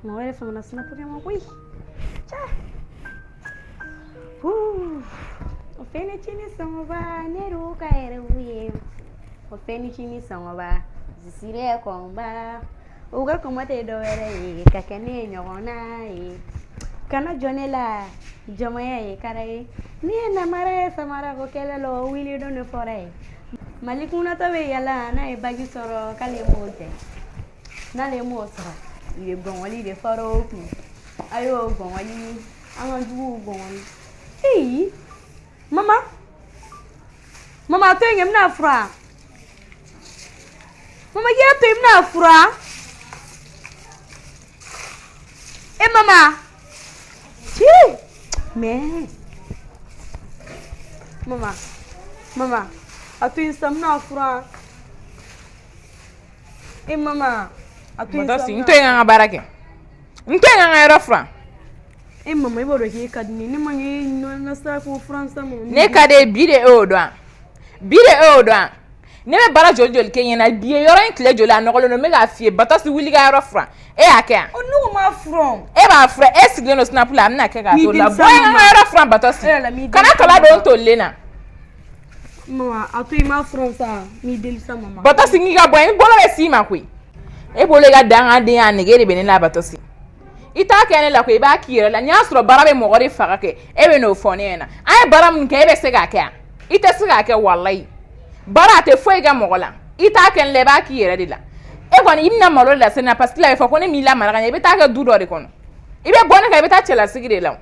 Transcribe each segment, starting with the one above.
Mon wɛrɛ famana sinapu kɛ ma koyi. O fɛnɛ cini sɔngɔba ne ru ka yɛrɛ ye. O fɛnɛ cini sɔngɔba zisire kɔnba. O ka kuma tɛ dɔ wɛrɛ ye ka kɛ ne ɲɔgɔn na ye. Kana jɔ ne la jɔnmaya ye kara ye. Ni ye namara ye samara ko kɛlɛ lɔ wili don ne fɔra ye. Mali kunnatɔ bɛ yala n'a ye bagi sɔrɔ k'ale m'o tɛ. N'ale m'o sɔrɔ i bɛ gɔngɔli de fara o kun. A y'o gɔngɔli an ka juguw gɔngɔli. Hey, mama, mama to yen bɛna fura. Mama yɛ to yen bɛna fura. Mama, ci, mais, mama, a to yen sa bɛna fura. Mama, a to yen sa. N to yen an ka baara kɛ. N to yen an ka yɔrɔ furan. Mama, I b'o dɔn k'e ka di ne. Ne man k'e na sira ko furan sa mama. Ne ka di bi de e y'o dɔn. Bi de e y'o dɔn. Ne bɛ baara joli joli kɛ ɲɛna bi ye yɔrɔ in tile joli a nɔgɔlen don n bɛ k'a f'i ye Batɔsi wuli ka yɔrɔ furan. E y'a kɛ yan. Ne ko ma furan. E b'a furan e sigilen don Snap la a bɛna kɛ k'a to la. Bɔ an ka yɔrɔ furan Batɔsi. Kana kala don n tolilen na. Mama, a to yen ma furan sa. N'i deli sa mama. Batɔsi n k'i ka bɔ yen. I bolo bɛ s'i ma koyi. E bolo i ka dangadenya nege de bɛ ne la Batɔsi. I t'a kɛ ne la koyi i b'a k'i yɛrɛ la n'i y'a sɔrɔ baara bɛ mɔgɔ de faga kɛ e bɛ n'o fɔ ne ɲɛna an ye baara min kɛ e bɛ se k'a kɛ yan i tɛ se k'a kɛ walayi baara a tɛ foyi kɛ mɔgɔ la i t'a kɛ ne la i b'a k'i yɛrɛ de la e kɔni i bɛna malo lase ne ma parce que la bɛ fɔ ko ne m'i lamara ka ɲɛ i bɛ taa kɛ du dɔ de kɔnɔ i bɛ bɔ ne kan i bɛ taa cɛlasigi de la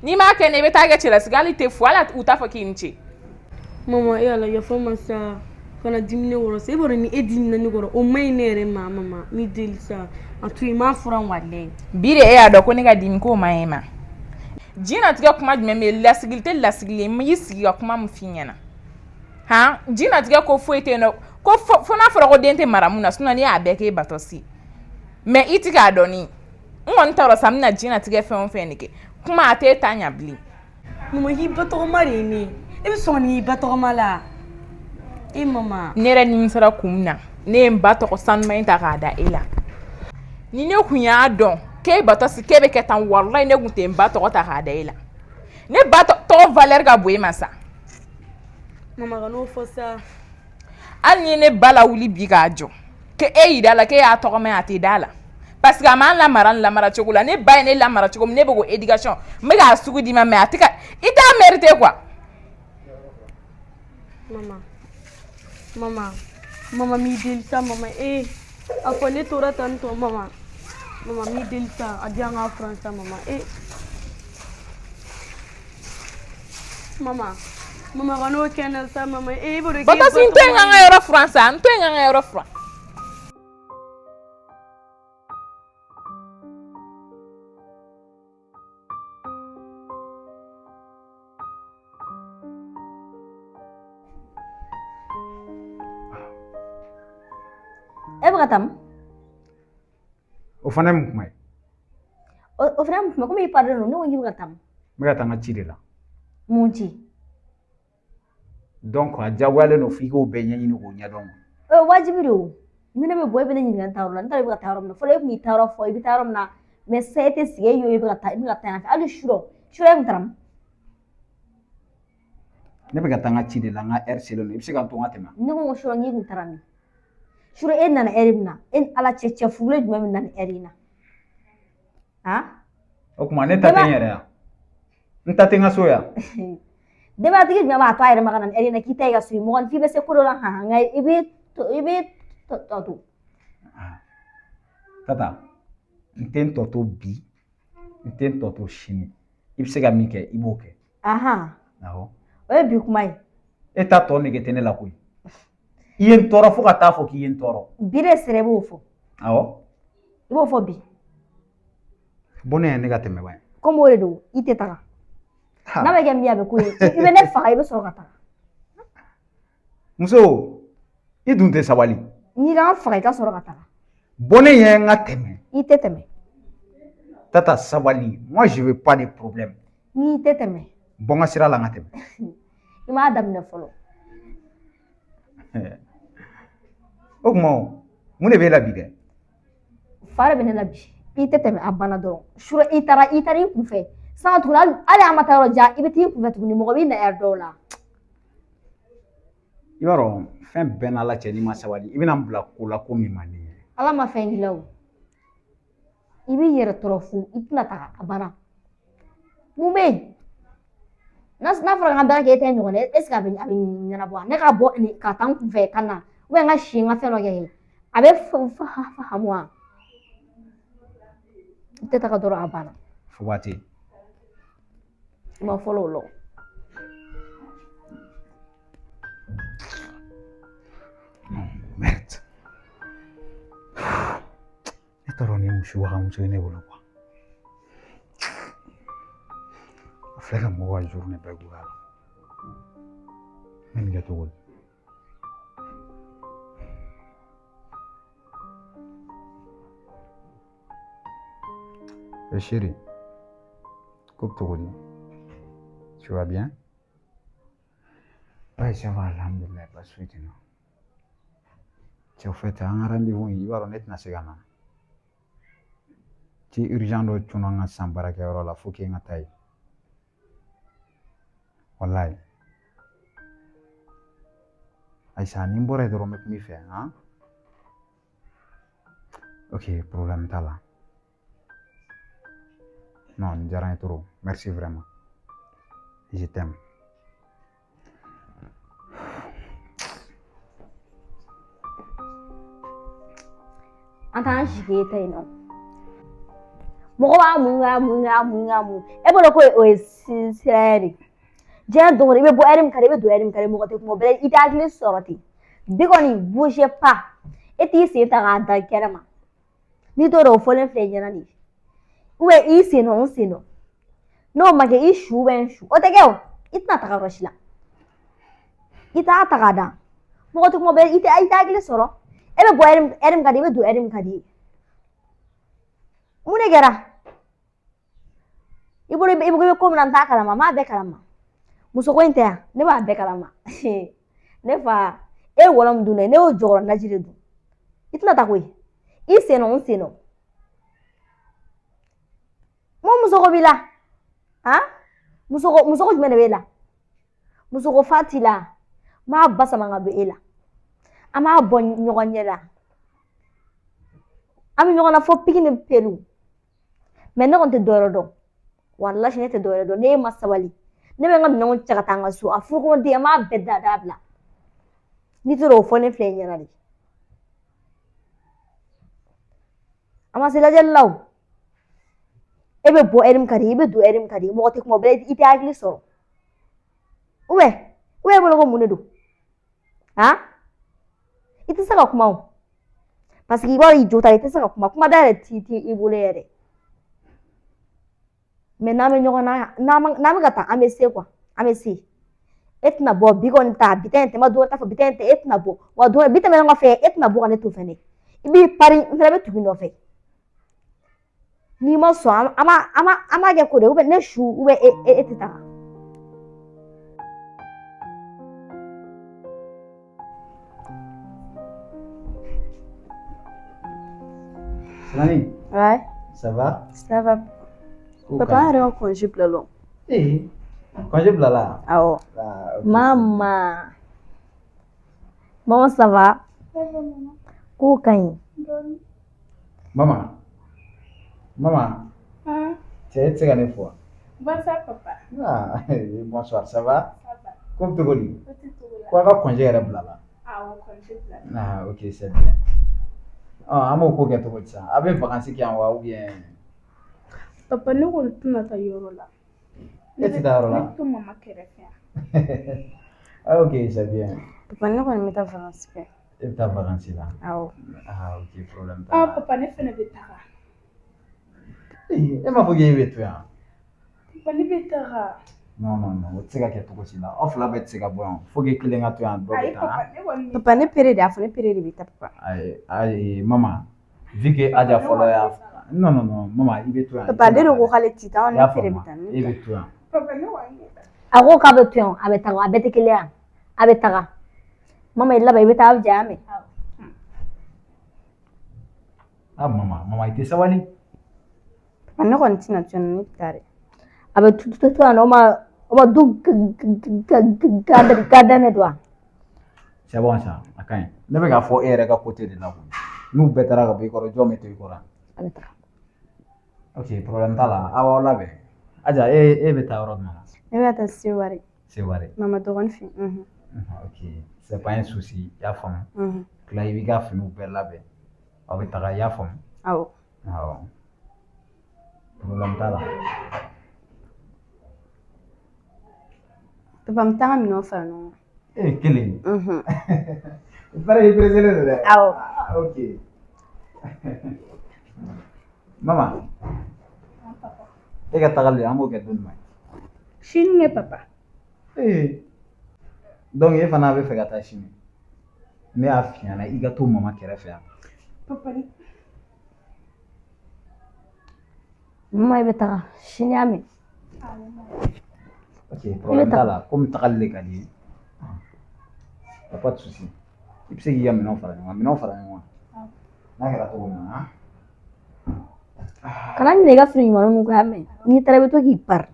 n'i m'a kɛ ne i bɛ taa kɛ cɛlasigi hali tɛ fo hali u t'a fɔ k'i ni ce. Mama, e ala yafa ma sa kana dimi ne wɔrɔ sa e b'a dɔn ni e dimina ne kɔrɔ o ma ɲi ne yɛrɛ ma mama n'i deli sa a to yen ma furan walayi. Bi de e y'a dɔn ko ne ka dimi k'o ma ɲi ma jinatigɛ kuma jumɛn bɛ lasigili tɛ lasigili ye n y'i sigi ka kuma min f'i ɲɛna han jinatigɛ ko foyi tɛ yen nɔ ko fo n'a fɔra ko den tɛ mara mun na sinon ne y'a bɛɛ k'e Batɔsi mais i ti k'a dɔn ni n kɔni t'a dɔn sa n bɛna jinatigɛ fɛn o fɛn de kɛ kuma a t'e ta ɲɛ bilen. Mama, k'i ba tɔgɔma de ye ne ye e bɛ sɔn n'i ba tɔgɔma la mama. Ne yɛrɛ nimisara kun min na ne ye n ba tɔgɔ sanuma in ta k'a da e la ni ne kun y'a dɔn k'e Batɔsi k'e bɛ kɛ tan walayi ne kun tɛ n ba tɔgɔ ta k'a da e la ne ba tɔgɔ valeur ka bon e ma sa. Mama, ka n'o fɔ sa. Hali ni ne ba la wuli bi k'a jɔ k'e yira la k'e y'a tɔgɔma ye a tɛ da la parce que a m'an lamara cogo la ne ba ye ne lamara cogo min ne bɛ ko éducation n bɛ k'a sugu d'i ma mais a tɛ ka i t'a mérité quoi. Mama m'i deli sa mama a fɔ ne tora tan tɔ mama m'i deli sa a di an ka furan sa mama mama ka n'o kɛ na sa mama e b'o dɔn k'e Batɔsi n to yen an ka yɔrɔ furan sa n to yen an ka yɔrɔ furan. E bɛ ka taa min? O fana ye mun kuma ye? O fana ye mun kuma ye? Komi i pardon ne ko k'i bɛ ka taa min? N bɛ ka taa n ka ci de la. Mun ci? Donc a diyagoyalen don f'i k'o bɛɛ ɲɛɲini k'o ɲɛdɔn. O ye waajibi de ye ni ne bɛ bɔ e bɛ ne ɲininka n taa yɔrɔ la n t'a dɔn i bɛ ka taa yɔrɔ min na fɔlɔ e tun b'i taa yɔrɔ fɔ i bɛ taa yɔrɔ min na mais sisan e tɛ sigi e y'o i bɛ ka taa yan fɛ hali surɔ e kun taara min? Ne bɛ ka taa n ka ci de la n ka heure selen don i bɛ se ka to n ka tɛmɛ. Ne ko surɔ n k'i kun taara min? Surɔ e nana heure min na e ni ala cɛ furulen jumɛn bɛ na ni heure in na? Han? O tuma ne ta tɛ n yɛrɛ yan n ta tɛ n ka so yan. Denbatigi jumɛn b'a to a yɛrɛ ma ka na ni heure in na k'i ta i ka so ye mɔgɔninfin bɛ se ko dɔ la nka i bɛ tɔ to. Tata n tɛ n tɔ to bi n tɛ n tɔ to sini i bɛ se ka min kɛ i b'o kɛ. Awɔ. O ye bi kuma ye. E ta tɔ nege tɛ ne la koyi. I ye n tɔɔrɔ fo ka taa fɔ k'i ye n tɔɔrɔ. Bi de sera i b'o fɔ. Awɔ. I b'o fɔ bi. Bon ne ye ne ka tɛmɛ ba ye. Komi o de don i tɛ taga. N'a bɛ kɛ min ye a bɛ ko ye i bɛ ne faga i bɛ sɔrɔ ka taga. Muso i dun tɛ sabali. N'i ka n faga i ka sɔrɔ ka taga. Bon ne ye n ka tɛmɛ. I tɛ tɛmɛ. Tata sabali moi je veux pas de problème. N'i tɛ tɛmɛ. Bɔ n ka sira la n ka tɛmɛ. I m'a daminɛ fɔlɔ. O tuma mun de b'e la bi dɛ? Fa de bɛ ne la bi. ite teme abana doro shura itari kufe sa tula ale amata roja ibiti kufe tuguni mo bi na erdola Yoro fɛn bɛɛ n'a la cɛ n'i ma sabali i bɛna n bila ko la ko min man di ye. ala ma fɛn k'i la o i b'i yɛrɛ tɔɔrɔ fu i tɛna taga a banna mun bɛ yen n'a fɔra k'an bɛɛ kɛ e tɛ ɲɔgɔn ye est ce que a bɛ ɲɛnabɔ ne ka bɔ ka taa n kunfɛ ka na n ka si n ka fɛn dɔ kɛ a bɛ fahamu wa i tɛ taga dɔrɔn a banna. Fo waati. I ma fɔlɔ o la. Merde. Ne t'a dɔn ni muso ye ne bolo quoi. A filɛ ka mɔgɔw ka journée bɛɛ goya la. N bɛ nin kɛ cogo di? Chérie, coupe cogo di? Tu vas bien? Ouais, ça va, alhamdoulilah, pas de souci, non. Tu as fait un rendez-vous, il va remettre na segana. Tu es urgent de tu n'as pas sambara que la faut qu'il y ait un taille. Wallahi. Aïssa, n'imbore de remettre mi fait, hein? Ok, problème t'as là. Non, ne dis rien trop. Merci vraiment. Je t'aime. An t'an sigi ta yen nɔ mɔgɔ b'a mun e bolo ko o ye sira de diɲɛ don o don i bɛ bɔ ɛri min ka di i bɛ don ɛri min ka di mɔgɔ tɛ kuma bɛɛ i tɛ hakili sɔrɔ ten bi kɔni bouge pas e t'i sen ta k'a da kɛnɛma n'i t'o dɔn o fɔlen filɛ i ɲɛna de i sen dɔ n sen dɔ n'o ma kɛ i su bɛ n su o tɛ kɛ o i tɛna taga yɔrɔ si la i t'a ta k'a da mɔgɔ tɛ kuma bɛɛ i tɛ hakili sɔrɔ. E bɛ bɔ ɛri min ka di i bɛ don ɛri min ka di ye mun de kɛra i bolo i bɛ ko min na n t'a kalama n b'a bɛɛ kalama muso ko in tɛ yan ne b'a bɛɛ kalama ne fa e ye wɔlɔ min dun dɛ ne y'o jɔyɔrɔ naji de dun i tɛna taa koyi i sen dɔ n sen dɔ mun muso ko b'i la han muso ko jumɛn de b'e la muso ko fa t'i la n b'a ba sama ka don e la. An b'a bɔ ɲɔgɔn ɲɛ la an bɛ ɲɔgɔn na fo pigi ni pelu mais ne kɔni tɛ dɔwɛrɛ dɔn walahi ne tɛ dɔwɛrɛ dɔn ne ma sabali ne bɛ n ka minɛnw cɛ ka taa n ka so a furukɔnɔden an b'a bɛɛ da bila n'i t'o dɔn o fɔ ne filɛ i ɲɛna de a ma se lajɛli la o e bɛ bɔ ɛri min ka di i bɛ don ɛri min ka di mɔgɔ tɛ kuma bɛɛ i tɛ hakili sɔrɔ ou bien e bolo ko mun de don han. I tɛ se ka kuma o parce que i b'a dɔn i jo t'a la i tɛ se ka kuma da yɛrɛ t'i i bolo yɛrɛ mais n'an bɛ ɲɔgɔn na n'an bɛ ka taa an bɛ se quoi an bɛ se e tɛna bɔ bi kɔni ta bi ta in tɛ ma don ta fɔ bi ta in tɛ e tɛna bɔ wa don bi tɛmɛnen kɔfɛ e tɛna bɔ ka ne to fɛnɛ i b'i pari n fana bɛ tugu nɔfɛ n'i ma sɔn an b'a kɛ ko de ou bien ne su ou bien e tɛ taga. Salani. Ouais. Ça va? Ça va. Papa yɛrɛ ka congé bila lɔ. Congé bila la? Awɔ. Okay. Mama ça va? K'o ka ɲi. Maman. Cɛ e tɛ se ka ne fɔ. Bonsoir papa. Ah, bonsoir, ça va? Ça va. Ko bɛ cogo di? Ko a ka congé yɛrɛ bila la? Awɔ, congé bila la. Ah, ok, c'est bien. An b'o ko kɛ cogo di sisan? A bɛ vacances kɛ yan wa ou bien? Papa ne kɔni tɛna taa yɔrɔ la. E tɛ taa yɔrɔ la? Ne bɛ to mama kɛrɛfɛ yan. Ah, ok, c'est bien. Papa ne kɔni bɛ taa vacances kɛ. E bɛ taa vacances la? Awɔ. Ah, ok, problème t'a Ah, la. papa ne fɛnɛ bɛ taga. E m'a fɔ k'e bɛ to yan? Papa ne bɛ taga. Non, o tɛ se ka kɛ cogo si la. Aw fila bɛɛ tɛ se ka bɔ yan. Faut que kelen ka to yan, dɔ bɛ Ayi taa. papa ne kɔni. Papa ne pere de a fɔ ne pere de bɛ taa papa. Ayi, maman. Vu que Aja fɔlɔ y'a non, maman, i bɛ to yan. Papa ale de ko k'ale ti taa ne pere bɛ taa. E bɛ to yan. Papa ne kɔni. A ko k'a bɛ to yan a bɛ taga a bɛɛ tɛ kelen yan a bɛ taga mama i laban i bɛ taa a jaa mɛn. Ah, maman, i tɛ sabali. ne kɔni tɛna to yen ne bɛ taa dɛ a bɛ to yan nɔ o ma du gada ne don wa. C'est bon ça a ka ɲi ne bɛ k'a fɔ e yɛrɛ ka côté de la n'u bɛɛ taara ka bɔ i kɔrɔ jɔn bɛ to i kɔrɔ. a bɛ taga. Ok problème t'a la a b'aw labɛn Aja e bɛ taa yɔrɔ jumɛn na. ne bɛ taa Seware. Seware. mama dɔgɔnin fɛ. Ok c'est pas un souci i y'a faamu. tila i b'i ka finiw bɛɛ labɛn aw bɛ taga i y'a faamu. awɔ. awɔ problème t'a la. papa n taga minɛnw fara ɲɔgɔn kan. Kelen. I fana y'i perezelen don dɛ. awɔ. ok mama e ka tagali an b'o kɛ don jumɛn. sini ne papa. donc e fana bɛ fɛ ka taa sini ne y'a f'i ɲɛna i ka to mama kɛrɛfɛ yan. papa mama i bɛ taga sini y'a mɛn. ok problème t'a la komi tagali de ka di ye y a pas de souci i bɛ se k'i ka minɛnw fara ɲɔgɔn kan n'a kɛra cogo min na. kana ɲinɛ i ka fini ɲumanw n'u k'a mɛn n'i taara i bɛ to k'i pari.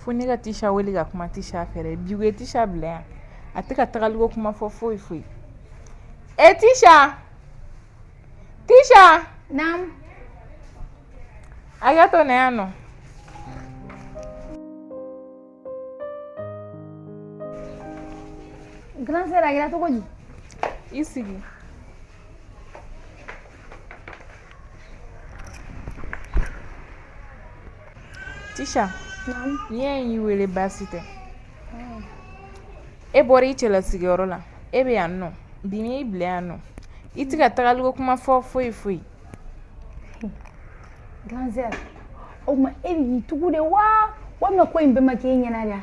fo ne ka Tisha wele ka kuma Tisha fɛ bi u ye Tisha bila yan a tɛ ka tagaliko kuma fɔ foyi. Tisha naamu. a ka to ne yan nɔ. grand sœur a kɛra cogo di. i sigi. Tisha n'i y'a y'i wele baasi tɛ e bɔra i cɛla sigiyɔrɔ la e bɛ yan nɔ bi n'i bila yan nɔ i tɛ ka tagaliko kuma fɔ foyi. grand sœur o tuma e bɛ k'i tugu de wa walima ko in bɛɛ ma k'e ɲɛna de wa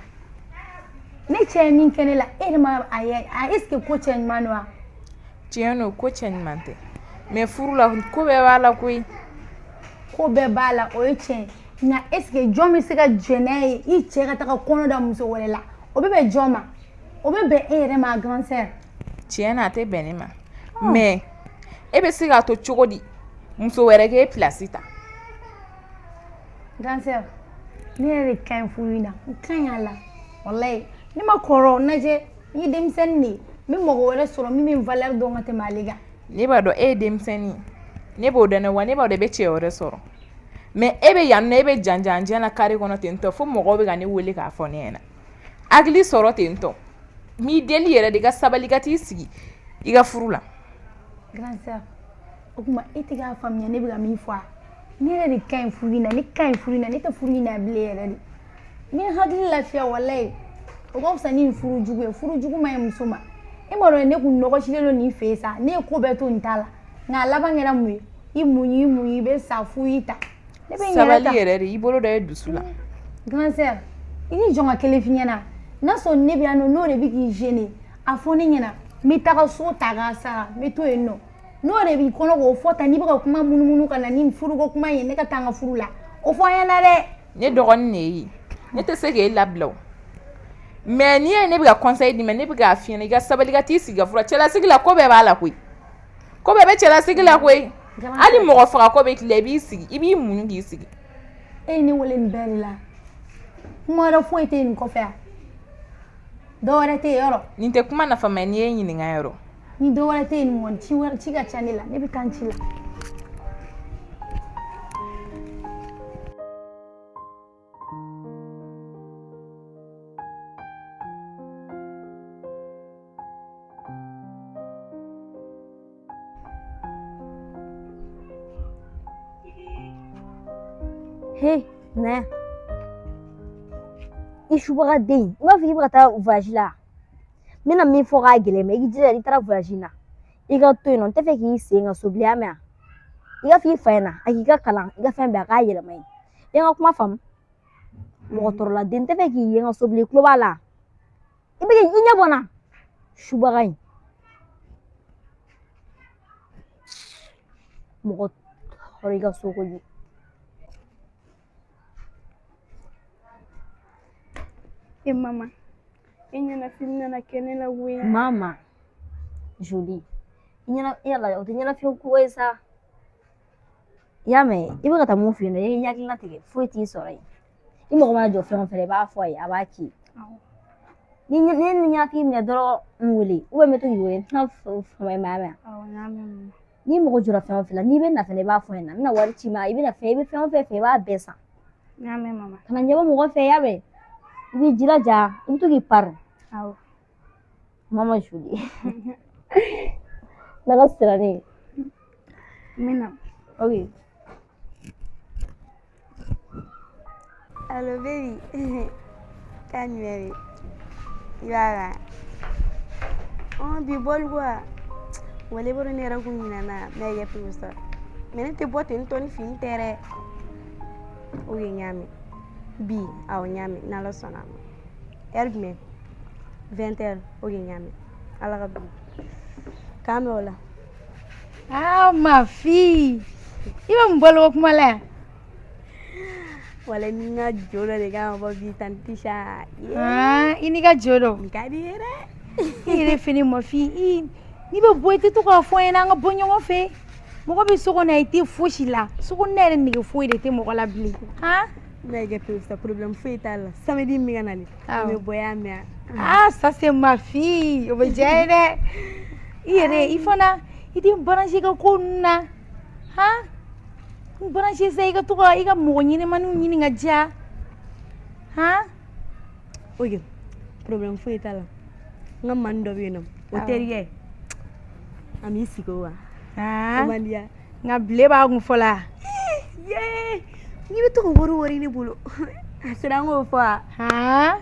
ne cɛ ye min kɛ ne la e yɛrɛ ma a ye est ce que ko cɛ ɲuman don wa. tiɲɛ don ko cɛ ɲuman tɛ mais furu la ko bɛɛ b'a la koyi. ko bɛɛ b'a la o ye tiɲɛ nka est ce que jɔn bɛ se ka jɛn n'a ye i cɛ ka taga kɔnɔ da muso wɛrɛ la o bɛ bɛn jɔn ma o bɛ bɛn e yɛrɛ ma grand sœur. tiɲɛ na a tɛ bɛn ne ma mais e bɛ se k'a to cogo di muso wɛrɛ k'e place ta. grand sœur ne yɛrɛ de ka ɲi furu in na n ka ɲi a la walayi ne ma kɔrɔ lajɛ n ye denmisɛnnin de ye n bɛ mɔgɔ wɛrɛ sɔrɔ min bɛ valeur dɔn ka tɛmɛ ale kan. ne b'a dɔn e ye denmisɛnnin ne b'o dɔn wa ne b'a dɔn e bɛ cɛ wɛrɛ sɔrɔ mais e bɛ yan nɔ e bɛ janjanjan na carré kɔnɔ ten tɔ fo mɔgɔw bɛ ka ne wele k'a fɔ ne ɲɛna hakili sɔrɔ ten tɔ n'i deli yɛrɛ de i ka sabali i ka t'i sigi i ka furu la. grand sœur o tuma e tɛ k'a faamuya ne bɛ ka min fɔ a ne yɛrɛ de ka ɲi furu in na ne ka ɲi furu in na ne tɛ furu in na bilen yɛrɛ de n bɛ hakili lafiya walayi o ka fisa ni nin furu jugu ye furu jugu ma ɲi muso ma e m'a dɔn ne kun nɔgɔsilen don nin fɛ yen sa ne ye ko bɛɛ to nin ta la nka a laban kɛra mun ye i muɲu i bɛ sa fo i ta ne bɛ n yɛrɛ ta sabali yɛrɛ de i bolo dɔ ye dusu la. grand sœur i ni jɔn ka kelen f'i ɲɛna n'a sɔrɔ ne bɛ yan nɔ n'o de bɛ k'i gêner a fɔ ne ɲɛna n bɛ taga so ta k'a sara n bɛ to yen nɔ n'o de b'i kɔnɔ k'o fɔ tan n'i bɛ ka kuma munumunu ka na ni furuko kuma ye ne ka taa n ka furu la o fɔ an ɲɛna dɛ. ne dɔgɔnin de ye ne tɛ se k'e labila o mais n'i ye ne bɛ ka conseil d'i ma ne bɛ k'a f'i ɲɛna i ka sabali ka t'i sigi ka furu cɛlasigi la ko bɛɛ b'a la koyi ko bɛɛ bɛ cɛlasigi la koyi hali mɔgɔ faga ko bɛ tila i b'i sigi i b'i muɲu k'i sigi. e ye ne wele nin bɛɛ de la kuma wɛrɛ foyi tɛ nin kɔfɛ yan dɔwɛrɛ tɛ yen yɔrɔ. nin tɛ kuma nafa ma n'i ye ɲininka yɔrɔ. ni dɔwɛrɛ tɛ yen nin kɔni ci ka ca ne la ne bɛ taa n ci la. He, Naya. I subaga den, i b'a fɔ k'i bɛ ka taa voyage la. N bɛna min fɔ k'a gɛlɛn mɛ i jija i taara voyage in na. I ka to yen nɔ n tɛ fɛ k'i sen ka so bilen ya mɛn wa. I ka f'i fa ɲɛna a k'i ka kalan i ka fɛn bɛɛ a k'a yɛlɛma yen. I ye n ka kuma faamu. Mɔgɔ tɔɔrɔla den n tɛ fɛ k'i ye n ka so bilen i tulo b'a la. I bɛ k'i ɲɛ bɔ n na. Subaga in. Mɔgɔ tɔɔrɔ i ka so kojugu. Mama, ina na film na kene la we. Mama, Jolie, yala o tɛ ɲɛnafin ko ye sa i y'a mɛn i bɛ ka taa mun fɛ yen nɔ i ye hakilina tigɛ foyi t'i sɔrɔ yen i mago mana jɔ fɛn o fɛn i b'a fɔ a ye a b'a k'i ye ni ɲɛnafin minɛ dɔrɔn n wele n bɛ to k'i wele n tɛna fama i ma mɛn n'i mago jɔra fɛn o fɛn la n'i bɛ na fɛnɛ i b'a fɔ ɲɛna n bɛna wari ci ma i bɛ fɛn o fɛn fɛ i b'a bɛɛ san kana ɲɛbɔ mɔgɔ fɛ i y'a mɛn i b'i jilaja i bɛ to k'i pari mama suli n'ala sirannen ok Allo baby. Kan baby. Yala. Oh bi bol quoi. Wale boro ne ra kunyina na mege pusa. Mene te bote ntoni fin tere. Oye nyami. Bi aw nyami na la sona. Ergme. 20h oye nyami. Ala ga bi. Kamola. Ah, ma fille. Iba mbolo kuma la. Wala ni nga jolo de ga ba bi tantisha. Ah, ini ka jolo. Ngadi ere. Ire fini ma fille. Ni be boite to ka fo ena nga bonyo ngo fe. Moko be soko na ite foshi la. Soko na re ni fo ide te moko la bli. Ha? Mege pusa problem fatal. Samedi mi ganali. Me boya me. Ah, ça c'est ma fille. Obejere. Ire ifona iti branché ka konna. Ha? Branché sai ka to ka iga mo nyine manu nyine nga ja. Ha? Oye. Problem fatal. Nga mando bino. Oteriye. Ami siko wa. Ah. Mandia. Nga ble ba ngun fola. Yeah. Ni beto ko wori ni bulo. Serango fa. Ha?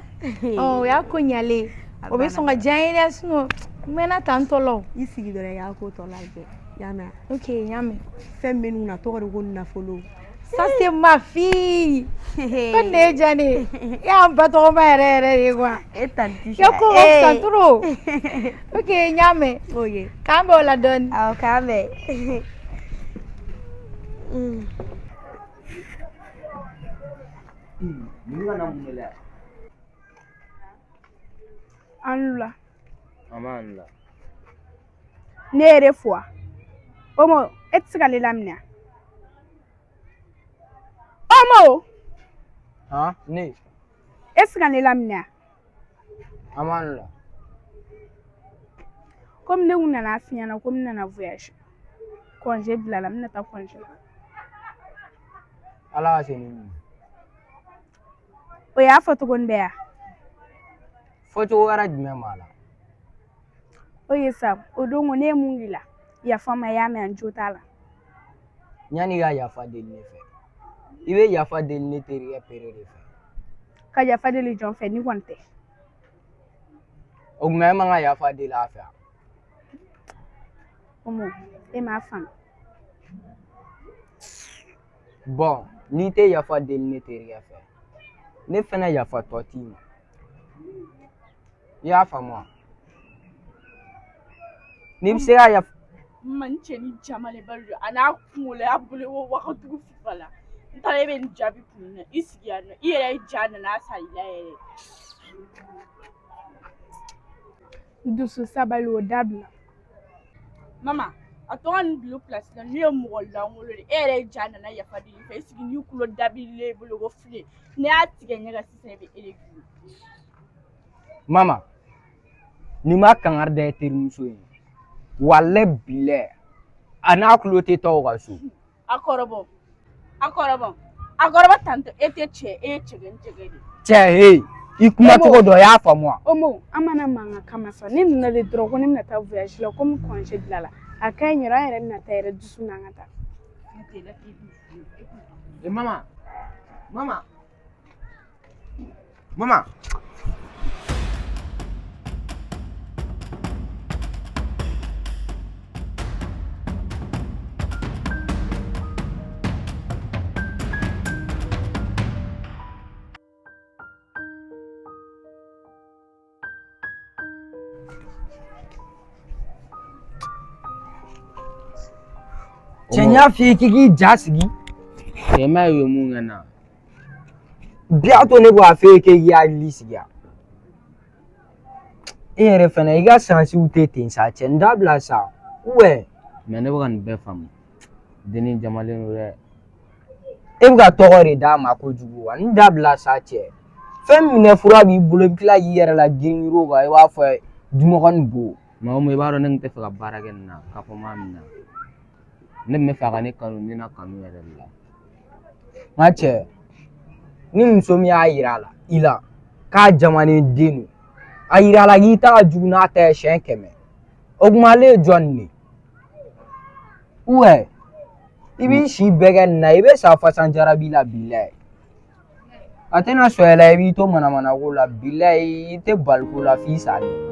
Oh, ya konyale. Obe songa jaire asno. Mena tantolo. Isigi dore ya ko to laje. Yama. OK, yame. Femme na to ko na folo. Ça c'est ma fille. Konne jani. Ya mbato ma re kwa. Etantisha. Yo ko santuro. OK, nyame. Oye. Kambe la don. Aw kambe. Anula. Amanda. Nere fois. Omo, etska le lamnia. Omo, Ha? Ne. etska le lamnia. Amanda. Comme ne una na fiana comme na voyage. Congé bila la mna ta congé. Ala seni. O ya foto gon beya. Foto wara jumɛn b'a la? O ye sa, o dongo ne mun gila. Ya fama ya me anjo tala. Yani ka yafa deli ne fɛ. I bɛ yafa deli ne terikɛ pere de fɛ. Ka ya fa deli jon fe ni wonte. O tuma e man ka yafa deli a fɛ. Omo, e ma fam. Bon, n'i tɛ yafa deli ne terikɛ fɛ, ne fɛnɛ yafa tɔ t'i ma. I y'a faamu wa? N'i bɛ se ka yafa. Man cɛ ni jamale bari a n'a kunkolo y'a bolo wo wagatiw fifa la n taara e bɛ nin jaabi kun na i sigi yan nɔ i yɛrɛ ye ja nana sa i la yɛrɛ. Dusu sabali o dabla. Mama a tɔgɔ nin bilo place la ne ye mɔgɔ lankolon de e yɛrɛ ye ja nana yafa deli fɛ i sigi n'i kulo dabililen bolo ko file ne y'a tigɛ ɲɛ kan sisan i bɛ ele gilo. Mama, n'i ma kangari da i terimuso ye, walahi bilahi a n'a tulo tɛ taa o ka so. A kɔrɔbɔ tantɔ e tɛ cɛ e ye cɛgɛn de. Cɛ he, i kuma cogo dɔ y'a faamu wa? Omo, amana manga kama sa. Ni nana le dɔrɔn ko ne bɛna taa voyage la comme congé bila la. A ka ɲi yɛrɛ an yɛrɛ bɛna taa yɛrɛ dusu n'an ka taa. Mama. Cɛ n y'a f'i ye k'i k'i ja sigi. Cɛ ma ye mun kɛ n na. Bi a to ne b'a f'e ye k'i hakili sigi yan. E yɛrɛ fɛnɛ i ka sansiw tɛ ten sa cɛ n dabila sa. Ouais. Mais ne bɛ ka nin bɛɛ faamu denni jamalen don dɛ. E bɛ ka tɔgɔ de d'a ma kojugu wa n dabila sa cɛ fɛn minɛ fura b'i bolo i bɛ tila k'i yɛrɛ la girin kan i b'a fɔ dumɔgɔnin bo Maa o maa i b'a dɔn ne tun tɛ fɛ ka baara kɛ nin na k'a fɔ maa min na ne tun bɛ fɛ a ka ne kanu ne na kanu yɛrɛ de la. N ka cɛ ni muso min y'a yira i la k'a jamanen den don a yira la k'i ta ka jugu n'a ta ye siɲɛ 100 o tuma ale ye jɔn de ye ouais i b'i si bɛɛ kɛ nin na i bɛ sa fasan jarabi la bilaye a tɛna sɔn i la i b'i to manamana ko la bilaye i tɛ bali ko la f'i salen